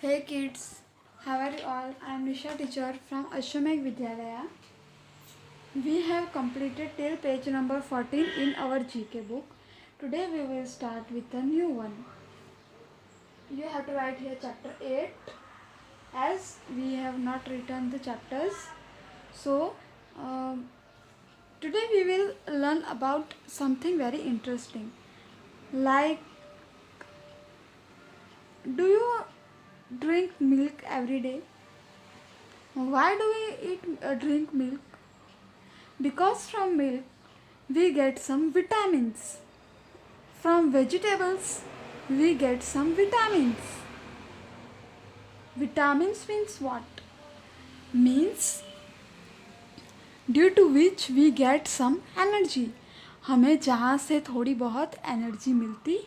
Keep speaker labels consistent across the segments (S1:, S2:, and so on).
S1: Hey kids, how are you all? I am Nisha teacher from Ashwamek Vidyalaya. We have completed till page number 14 in our GK book. Today we will start with a new one. You have to write here chapter 8 as we have not written the chapters. So today we will learn about something very interesting. Like, do you drink milk every day? Why do we drink milk? Because from milk we get some vitamins. From vegetables we get some vitamins. Vitamins means what? Means due to which we get some energy. हमें जहाँ से थोड़ी बहुत energy मिलती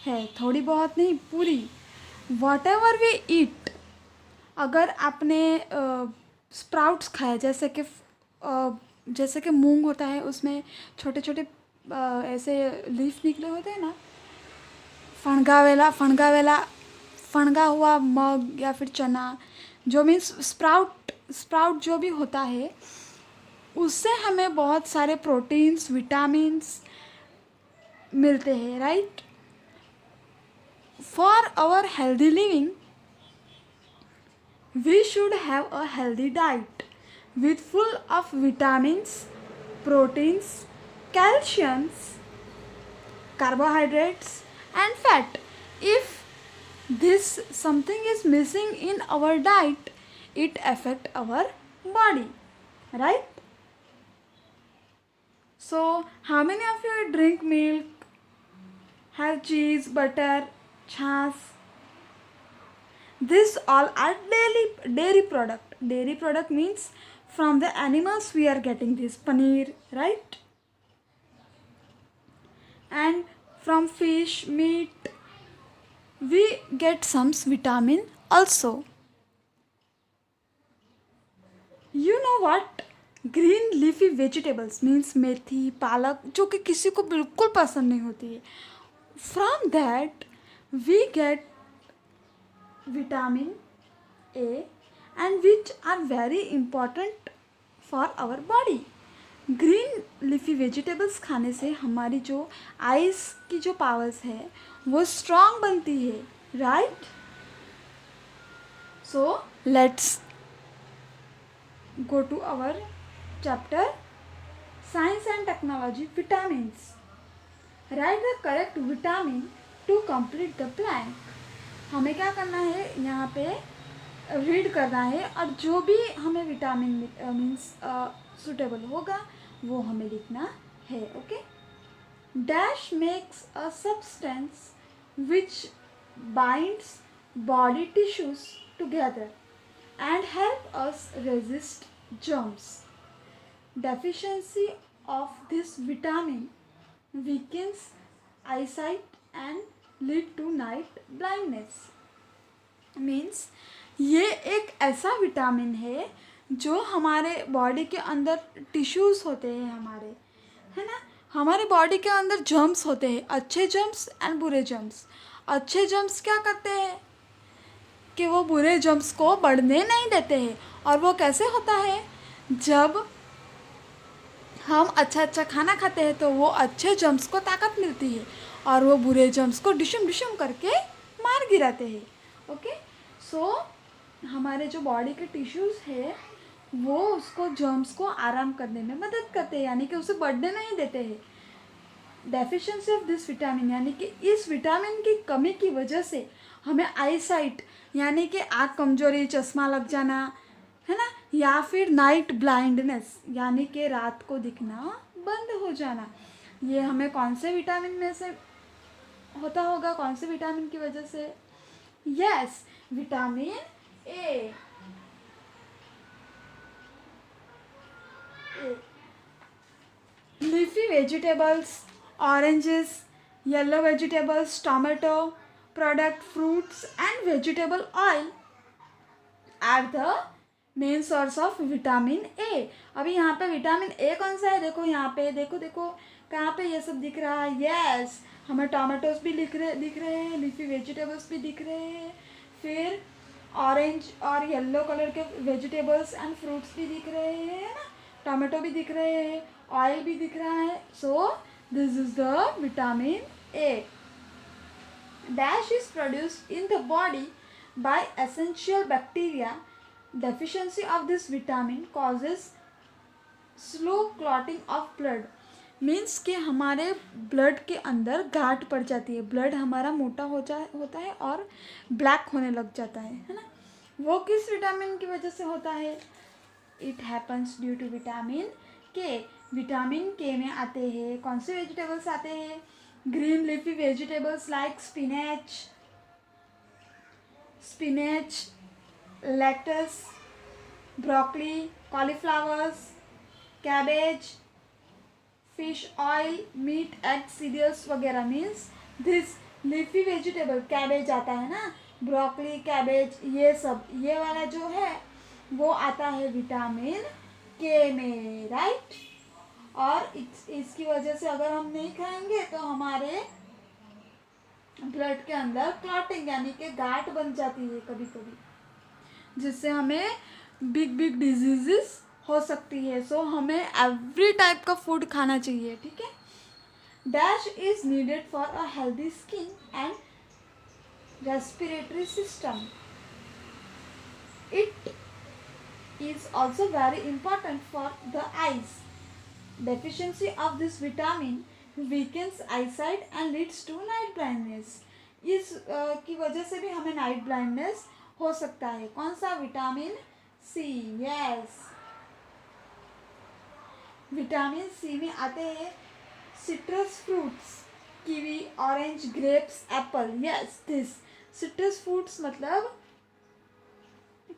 S1: है, थोड़ी बहुत नहीं, पूरी. Whatever we eat, अगर आपने स्प्राउट्स खाए, जैसे कि मूंग होता है, उसमें छोटे छोटे ऐसे लीफ निकले होते हैं ना, फणगा हुआ मग या फिर चना, जो मीन्स स्प्राउट जो भी होता है, उससे हमें बहुत सारे प्रोटीन्स, विटामिन्स मिलते हैं, right. For our healthy living we should have a healthy diet with full of vitamins, proteins, calciums, carbohydrates and fat. If this something is missing in our diet, it affect our body, right? So how many of you drink milk, have cheese, butter, chas? These all are dairy product. Dairy product means from the animals we are getting this paneer, right? And from fish, meat, we get some vitamin also. You know what? Green leafy vegetables means मेथी, पालक, जो कि किसी को बिल्कुल पसंद नहीं होती है. From that we get vitamin A and which are very important for our body. Green leafy vegetables खाने से हमारी जो आइज़ की जो पावर्स है वो स्ट्रॉन्ग बनती है, right. So let's go to our chapter science and technology. Vitamins. Write the correct vitamin to complete the blank. हमें क्या करना है, यहाँ पे रीड करना है और जो भी हमें विटामिन मीन्स सुटेबल होगा वो हमें लिखना है, okay. Dash makes a substance which binds body tissues together and help us resist germs. Deficiency of this vitamin weakens eyesight and lead to night blindness. Means ये एक ऐसा विटामिन है जो हमारे बॉडी के अंदर टिश्यूज़ होते हैं, हमारे, है ना, हमारे बॉडी के अंदर जर्म्स होते हैं, अच्छे जर्म्स एंड बुरे जर्म्स. अच्छे जर्म्स क्या करते हैं कि वो बुरे जर्म्स को बढ़ने नहीं देते हैं. और वो कैसे होता है, जब हम अच्छा खाना खाते हैं तो वो अच्छे जर्म्स को ताकत मिलती है और वो बुरे जर्म्स को डिशम करके मार गिराते हैं, ओके. सो हमारे जो बॉडी के टिश्यूज़ है वो उसको जर्म्स को आराम करने में मदद करते हैं, यानी कि उसे बढ़ने नहीं देते हैं. डेफिशिएंसी ऑफ दिस विटामिन, यानी कि इस विटामिन की कमी की वजह से हमें आईसाइट यानी कि आँख कमजोरी, चश्मा लग जाना, है ना, या फिर नाइट ब्लाइंडनेस यानी कि रात को दिखना बंद हो जाना. ये हमें कौन से विटामिन में से होता होगा, कौन से विटामिन की वजह से? Yes, vitamin A. Leafy vegetables, oranges, yellow vegetables, tomato product, fruits and vegetable oil are the main source of vitamin A. अभी यहाँ पे विटामिन ए कौन सा है, देखो यहाँ पे, देखो कहाँ पे ये सब दिख रहा है. यस, हमें टोमेटोज भी दिख रहे हैं, लीफी वेजिटेबल्स भी दिख रहे हैं, फिर ऑरेंज और येलो कलर के वेजिटेबल्स एंड फ्रूट्स भी दिख रहे हैं ना, टमाटो भी दिख रहे हैं, ऑयल भी दिख रहा है. So this is the vitamin A. Dash is produced in the body by essential bacteria. Deficiency of this vitamin causes slow clotting of blood. Means कि हमारे ब्लड के अंदर गांठ पड़ जाती है, ब्लड हमारा मोटा होता है और ब्लैक होने लग जाता है ना. वो किस विटामिन की वजह से होता है? It happens due to vitamin K. Vitamin K में आते हैं कौन से वेजिटेबल्स आते हैं? Green leafy vegetables like spinach, lettuce, broccoli, cauliflowers, cabbage, fish oil, meat, egg, cereals वगैरह. Means this leafy vegetable, cabbage आता है ना, ब्रोकली, कैबेज, ये सब, ये वाला जो है वो आता है विटामिन के में, राइट. और इसकी वजह से अगर हम नहीं खाएंगे तो हमारे ब्लड के अंदर क्लॉटिंग यानी कि गांठ बन जाती है कभी कभी, जिससे हमें बिग डिजीजेस हो सकती है. सो हमें एवरी टाइप का फूड खाना चाहिए, ठीक है. Dash is needed for a healthy skin and respiratory system. It is also very important for the eyes. Deficiency of this vitamin weakens eyesight and leads to night blindness. इस की वजह से भी हमें नाइट ब्लाइंडनेस हो सकता है. कौन सा? Vitamin C. Yes, vitamin C में आते हैं citrus fruits, kiwi, orange, grapes, apple. Yes, this citrus fruits मतलब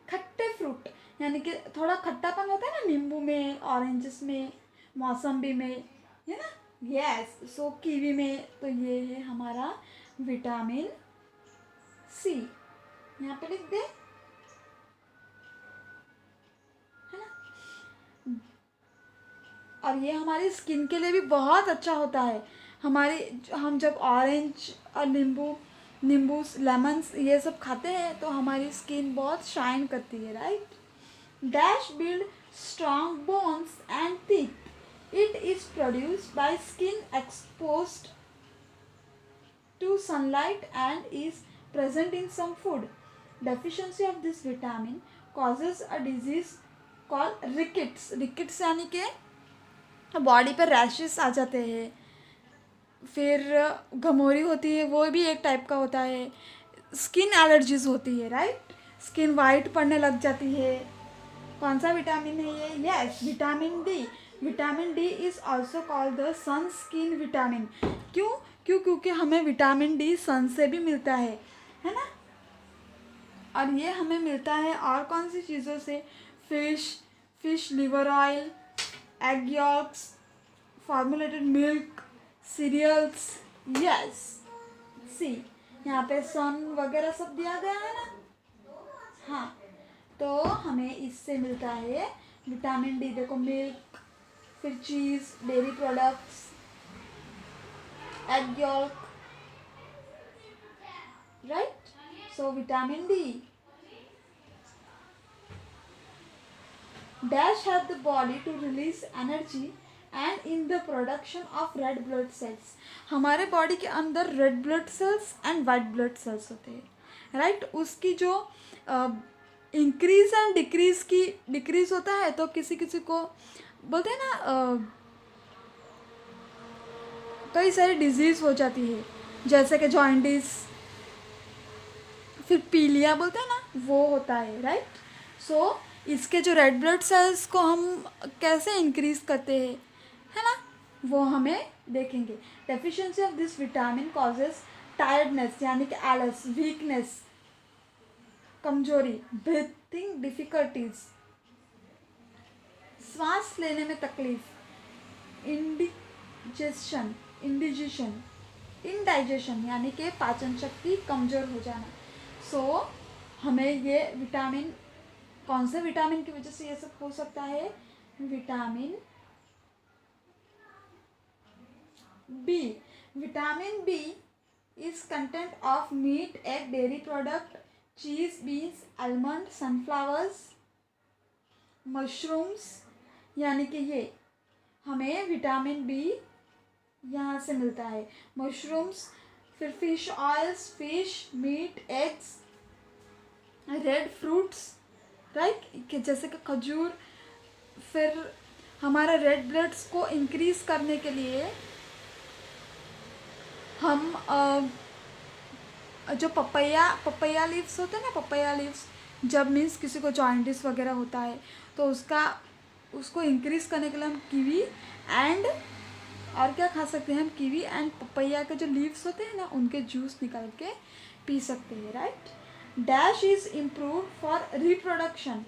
S1: खट्टे फ्रूट, यानी कि थोड़ा खट्टापन होता है ना नींबू में, ऑरेंजेस में, मौसम्बी में, है ना. यस, सो कीवी में तो ये है हमारा विटामिन सी. यहाँ पे लिख दे, है ना. और ये हमारी स्किन के लिए भी बहुत अच्छा होता है. हम जब ऑरेंज और नींबू लेमन्स ये सब खाते हैं तो हमारी स्किन बहुत शाइन करती है, right. Dash build strong bones and teeth. It is produced by skin exposed to sunlight and is present in some food. Deficiency of this vitamin causes a disease called rickets. Rickets यानी कि body पर rashes आ जाते हैं. फिर घमोरी होती है, वो भी एक टाइप का होता है. स्किन एलर्जीज होती है, राइट. स्किन वाइट पड़ने लग जाती है. कौन सा विटामिन है ये? Yes, vitamin D. Vitamin D is also called the sun skin vitamin. क्योंकि हमें विटामिन डी सन से भी मिलता है ना. और ये हमें मिलता है और कौन सी चीज़ों से? Fish liver oil, egg yolks, formulated milk, cereals. Yes, see यहाँ पे सन वगैरह सब दिया गया है ना. हाँ, तो हमें इससे मिलता है विटामिन डी. देखो, मिल्क, फिर cheese, dairy products, egg yolk, right. So vitamin D. Dash help the body to release energy and in the production of red blood cells. हमारे बॉडी के अंदर red blood cells and white blood cells होते हैं, right. उसकी जो increase and decrease होता है तो किसी को बोलते हैं ना, कई सारी डिजीज़ हो जाती है, जैसे कि जॉइंटिस, फिर पीलिया बोलते हैं ना, वो होता है, राइट. सो इसके जो रेड ब्लड सेल्स को हम कैसे इंक्रीज करते हैं, है ना, वो हमें देखेंगे. Deficiency of this vitamin causes tiredness यानी कि आलस, वीकनेस, कमजोरी, ब्रीथिंग डिफिकल्टीज, सांस लेने में तकलीफ, इंडाइजेशन यानी कि पाचन शक्ति कमज़ोर हो जाना. सो हमें ये विटामिन, कौन से विटामिन की वजह से ये सब हो सकता है? Vitamin B. Vitamin B is content of meat, egg, dairy product, cheese, beans, almond, sunflowers, mushrooms, यानी कि ये हमें विटामिन बी यहाँ से मिलता है। मशरूम्स, फिर fish oils, fish, meat, eggs, red fruits, right, जैसे कि खजूर। फिर हमारे रेड ब्लड्स को इंक्रीज करने के लिए हम जो पपैया लीव्स होते हैं ना, पपैया लीव्स, जब मीन्स किसी को जॉइंटिस वगैरह होता है तो उसको इंक्रीज करने के लिए हम कीवी एंड और क्या खा सकते हैं हम, कीवी एंड पपैया के जो लीव्स होते हैं ना उनके जूस निकाल के पी सकते हैं, right. Dash is improve for reproduction,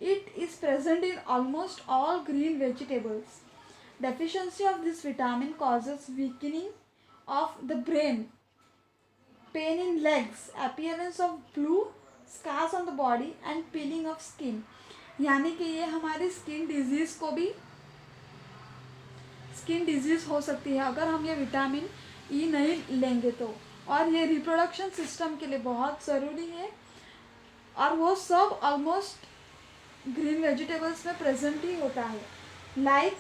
S1: it is present in almost all green vegetables. Deficiency of this vitamin causes weakening of the brain, pain in legs, appearance of blue scars on the body and peeling of skin। यानी कि ये हमारी skin disease हो सकती है अगर हम ये विटामिन ई नहीं लेंगे तो। और ये रिप्रोडक्शन सिस्टम के लिए बहुत ज़रूरी है और वो सब ऑलमोस्ट ग्रीन वेजिटेबल्स में प्रेजेंट ही होता है, like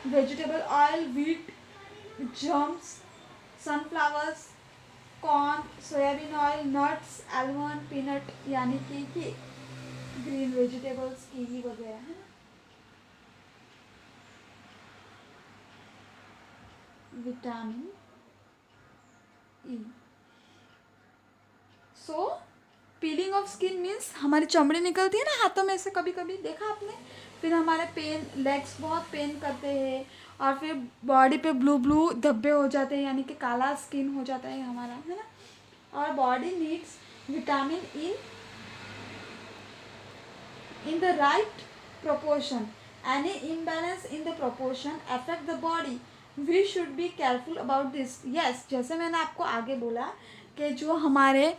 S1: vegetable oil, wheat, germs, sunflowers, corn, soybean oil, nuts, almond, peanut, यानी कि ग्रीन वेजिटेबल्स, कीवी वगैरह है ना। Vitamin E. So piling of skin means हमारी चमड़ी निकलती है ना हाथों में से, कभी कभी देखा आपने। फिर हमारे लेग्स बहुत पेन करते हैं और फिर बॉडी पे ब्लू धब्बे हो जाते हैं, यानी कि काला स्किन हो जाता है हमारा, है ना। और body needs vitamin in the right proportion. Any imbalance in the proportion affect the body. We should be careful about this. Yes, जैसे मैंने आपको आगे बोला कि जो हमारे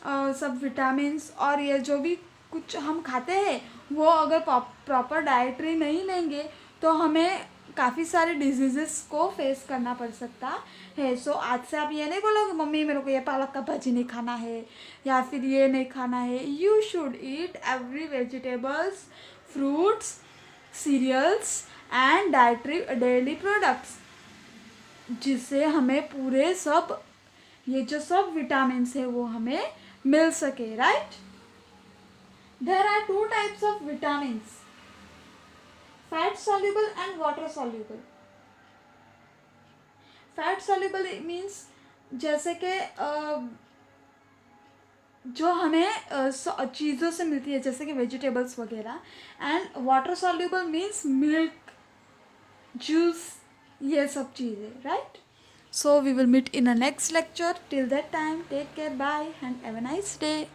S1: सब विटामिन्स और ये जो भी कुछ हम खाते हैं वो अगर प्रॉपर डाइटरी नहीं लेंगे तो हमें काफ़ी सारे डिजीज़ेस को फेस करना पड़ सकता है। सो आज से आप ये नहीं बोलोगे मम्मी मेरे को ये पालक का भाजी नहीं खाना है या फिर ये नहीं खाना है। You should eat every vegetables, fruits, cereals and dairy products, जिससे हमें पूरे सब ये जो सब विटामिन्स है वो हमें मिल सके, right. There are 2 types of vitamins, fat soluble and water soluble. Fat soluble means जैसे कि जो हमें चीज़ों से मिलती है जैसे कि वेजिटेबल्स वगैरह, and water soluble means milk, juice, ये सब चीज़ें, right. So we will meet in a next lecture. Till that time, take care, bye and have a nice day.